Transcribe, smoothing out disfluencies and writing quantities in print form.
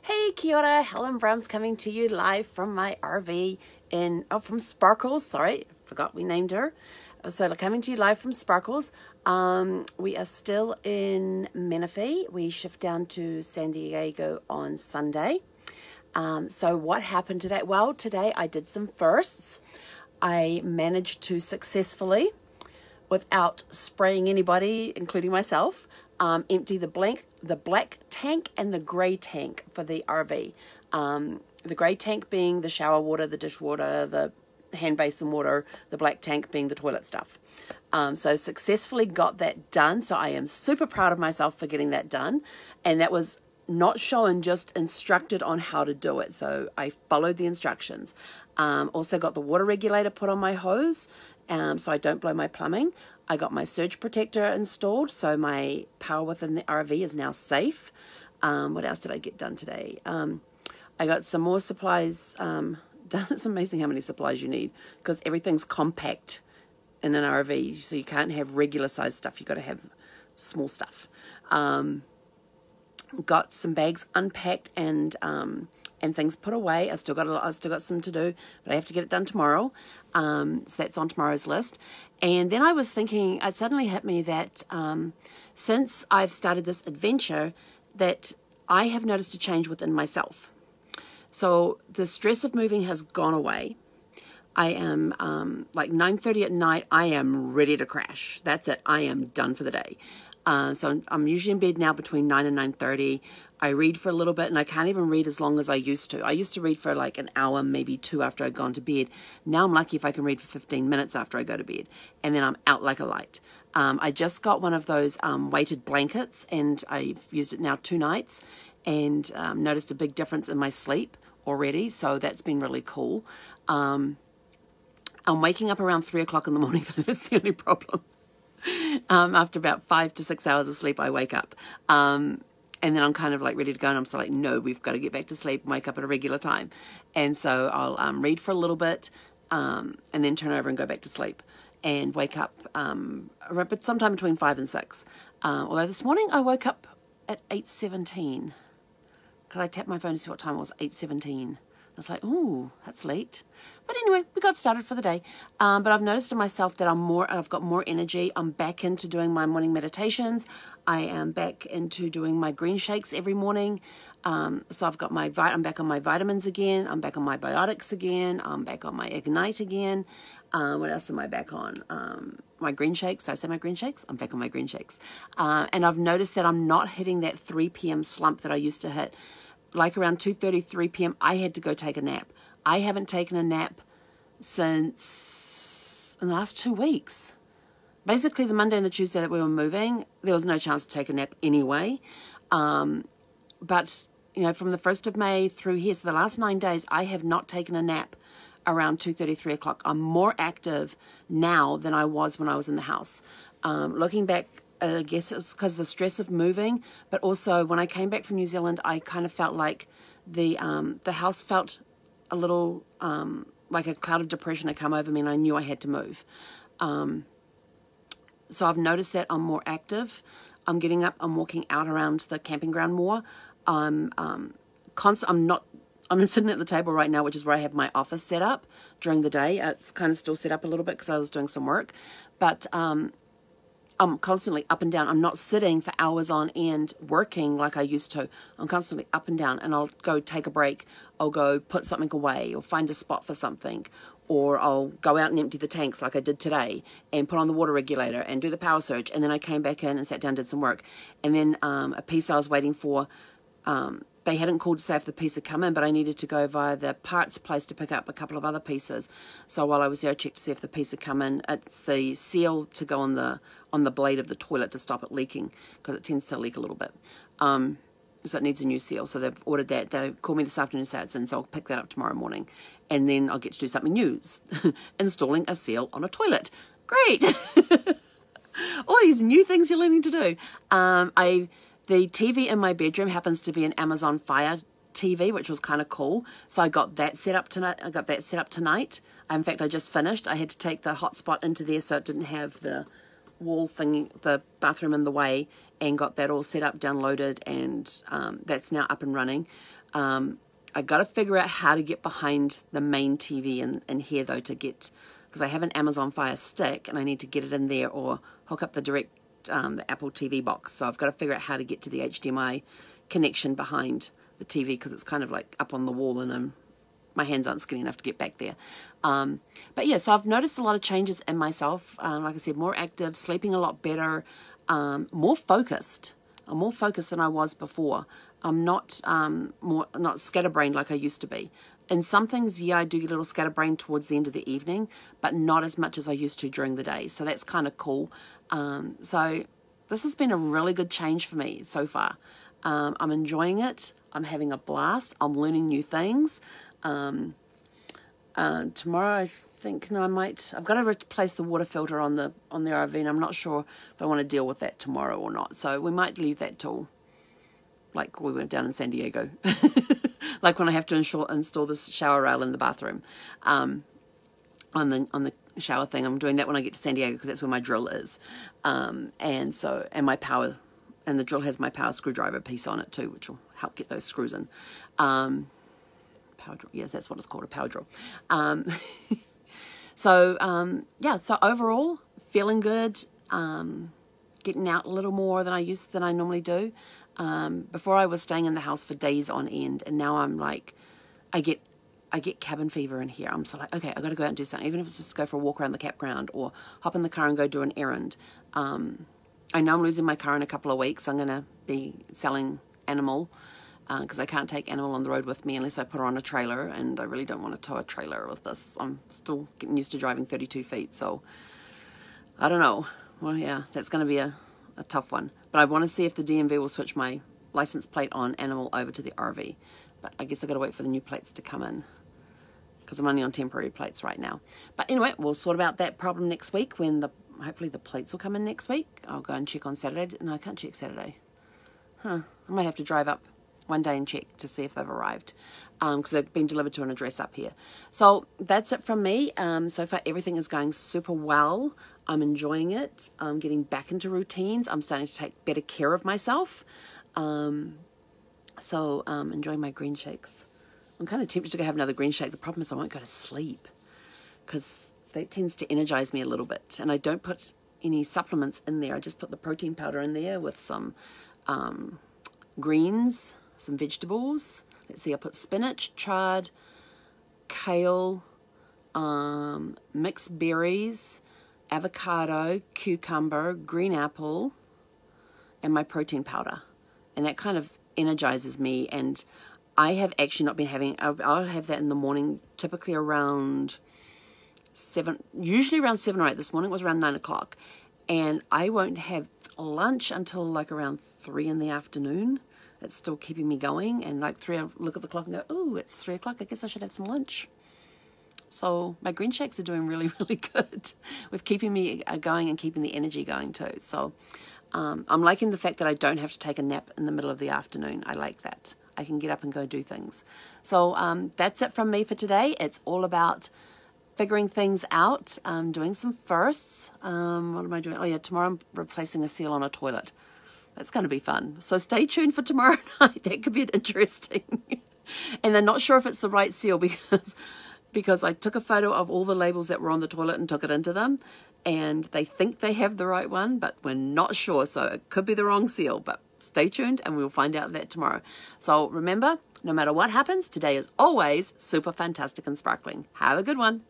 Hey, kia ora, Helen Brahms coming to you live from my RV from Sparkles. Sorry, forgot we named her. So coming to you live from Sparkles. We are still in Menifee. We shift down to San Diego on Sunday. So what happened today? Well, today I did some firsts. I managed to successfully, without spraying anybody, including myself, empty the black tank and the grey tank for the RV. The grey tank being the shower water, the dishwater, the hand basin water, the black tank being the toilet stuff. So successfully got that done. So I am super proud of myself for getting that done. And that was not shown, just instructed on how to do it. So I followed the instructions. Also got the water regulator put on my hose, so I don't blow my plumbing. I got my surge protector installed, so my power within the RV is now safe. What else did I get done today? I got some more supplies done. It's amazing how many supplies you need, because everything's compact in an RV, so you can't have regular size stuff. You've got to have small stuff. Got some bags unpacked and things put away. I still got some to do, but I have to get it done tomorrow. So that's on tomorrow's list. And then I was thinking, it suddenly hit me that since I've started this adventure, that I have noticed a change within myself. So the stress of moving has gone away. I am like 9:30 at night, I am ready to crash. That's it. I am done for the day. So I'm usually in bed now between 9 and 9:30. I read for a little bit, and I can't even read as long as I used to. I used to read for like an hour, maybe two after I'd gone to bed. Now I'm lucky if I can read for 15 minutes after I go to bed, and then I'm out like a light. I just got one of those weighted blankets, and I've used it now 2 nights, and noticed a big difference in my sleep already, so that's been really cool. I'm waking up around 3 o'clock in the morning, so that's the only problem. After about 5 to 6 hours of sleep, I wake up. And then I'm kind of like ready to go, and I'm so like, no, we've got to get back to sleep and wake up at a regular time. And so I'll read for a little bit, and then turn over and go back to sleep and wake up but sometime between 5 and 6. Although this morning I woke up at 8:17. Because I tapped my phone to see what time it was, 8:17. I was like, ooh, that's late. But anyway, we got started for the day. But I've noticed in myself that I've got more energy. I'm back into doing my morning meditations. I am back into doing my green shakes every morning. So I'm back on my vitamins again. I'm back on my biotics again. I'm back on my Ignite again. What else am I back on? My green shakes. Did I say my green shakes? I'm back on my green shakes. And I've noticed that I'm not hitting that 3 p.m. slump that I used to hit. Like around 2:30, 3 p.m., I had to go take a nap. I haven't taken a nap since in the last 2 weeks. Basically, the Monday and the Tuesday that we were moving, there was no chance to take a nap anyway. But, you know, from the 1st of May through here, so the last 9 days, I have not taken a nap around 2:30, 3 o'clock. I'm more active now than I was when I was in the house. Looking back, I guess it's because of the stress of moving, but also when I came back from New Zealand, I kind of felt like the house felt a little like a cloud of depression had come over me, and I knew I had to move. So I've noticed that I'm more active. I'm getting up, I'm walking out around the camping ground more. I'm sitting at the table right now, which is where I have my office set up during the day. It's kind of still set up a little bit because I was doing some work, but I'm constantly up and down. I'm not sitting for hours on end working like I used to. I'm constantly up and down, and I'll go take a break. I'll go put something away or find a spot for something, or I'll go out and empty the tanks like I did today and put on the water regulator and do the power surge. And then I came back in and sat down and did some work. And then a piece I was waiting for, they hadn't called to say if the piece had come in, but I needed to go via the parts place to pick up a couple of other pieces. So while I was there, I checked to see if the piece had come in. It's the seal to go on the blade of the toilet to stop it leaking, because it tends to leak a little bit. So it needs a new seal. So they've ordered that. They called me this afternoon to say it's in, so I'll pick that up tomorrow morning. And then I'll get to do something new, installing a seal on a toilet. Great! All these new things you're learning to do. The TV in my bedroom happens to be an Amazon Fire TV, which was kind of cool. So I got that set up tonight. In fact, I just finished. I had to take the hotspot into there so it didn't have the wall thing, the bathroom in the way, and got that all set up, downloaded, and that's now up and running. I got to figure out how to get behind the main TV in here, though, because I have an Amazon Fire Stick, and I need to get it in there or hook up the direct, the Apple TV box. So I've got to figure out how to get to the HDMI connection behind the TV, because it's kind of like up on the wall, and my hands aren't skinny enough to get back there. But yeah, so I've noticed a lot of changes in myself. Like I said, more active, sleeping a lot better, more focused. I'm more focused than I was before. I'm not not scatterbrained like I used to be. In some things, yeah, I do get a little scatterbrained towards the end of the evening, but not as much as I used to during the day. So that's kind of cool. So this has been a really good change for me so far. I'm enjoying it. I'm having a blast. I'm learning new things. Tomorrow, I think, no, I've got to replace the water filter on the RV, and I'm not sure if I want to deal with that tomorrow or not. So we might leave that till, like we went down in San Diego, like when I have to install this shower rail in the bathroom, on the shower thing. I'm doing that when I get to San Diego, because that's where my drill is, and my power, and the drill has my power screwdriver piece on it too, which will help get those screws in. Power drill, yes, that's what it's called, a power drill. So overall, feeling good, getting out a little more than I normally do. Before, I was staying in the house for days on end, and now I'm like, I get cabin fever in here. I'm so like, okay, I got to go out and do something, even if it's just to go for a walk around the campground or hop in the car and go do an errand. I know I'm losing my car in a couple of weeks. I'm going to be selling Animal, because I can't take Animal on the road with me unless I put her on a trailer, and I really don't want to tow a trailer with this. I'm still getting used to driving 32 feet, so I don't know. Well, yeah, that's going to be a tough one. But I want to see if the DMV will switch my license plate on Animal over to the RV. But I guess I've got to wait for the new plates to come in, because I'm only on temporary plates right now. But anyway, we'll sort out that problem next week when hopefully the plates will come in next week. I'll go and check on Saturday. No, I can't check Saturday. I might have to drive up one day and check to see if they've arrived, because they've been delivered to an address up here. So that's it from me. So far, everything is going super well. I'm enjoying it. I'm getting back into routines. I'm starting to take better care of myself. Enjoying my green shakes. I'm kind of tempted to go have another green shake. The problem is I won't go to sleep, because that tends to energize me a little bit. And I don't put any supplements in there. I just put the protein powder in there with some greens, some vegetables. Let's see, I put spinach, chard, kale, mixed berries, avocado, cucumber, green apple, and my protein powder. And that kind of energizes me. And I have actually not been having, I'll have that in the morning, typically around 7, usually around 7 or 8. This morning it was around 9 o'clock. And I won't have lunch until like around 3 in the afternoon. It's still keeping me going. And like 3, I look at the clock and go, oh, it's 3 o'clock. I guess I should have some lunch. So my green shakes are doing really, really good with keeping me going and keeping the energy going too. So I'm liking the fact that I don't have to take a nap in the middle of the afternoon. I like that. I can get up and go do things. So that's it from me for today. It's all about figuring things out, doing some firsts. What am I doing? Oh yeah, tomorrow I'm replacing a seal on a toilet. That's going to be fun. So stay tuned for tomorrow night. That could be interesting. And I'm not sure if it's the right seal, because I took a photo of all the labels that were on the toilet and took it into them, and they think they have the right one, but we're not sure. So it could be the wrong seal, but stay tuned and we'll find out that tomorrow. So remember, no matter what happens, today is always super fantastic and sparkling. Have a good one.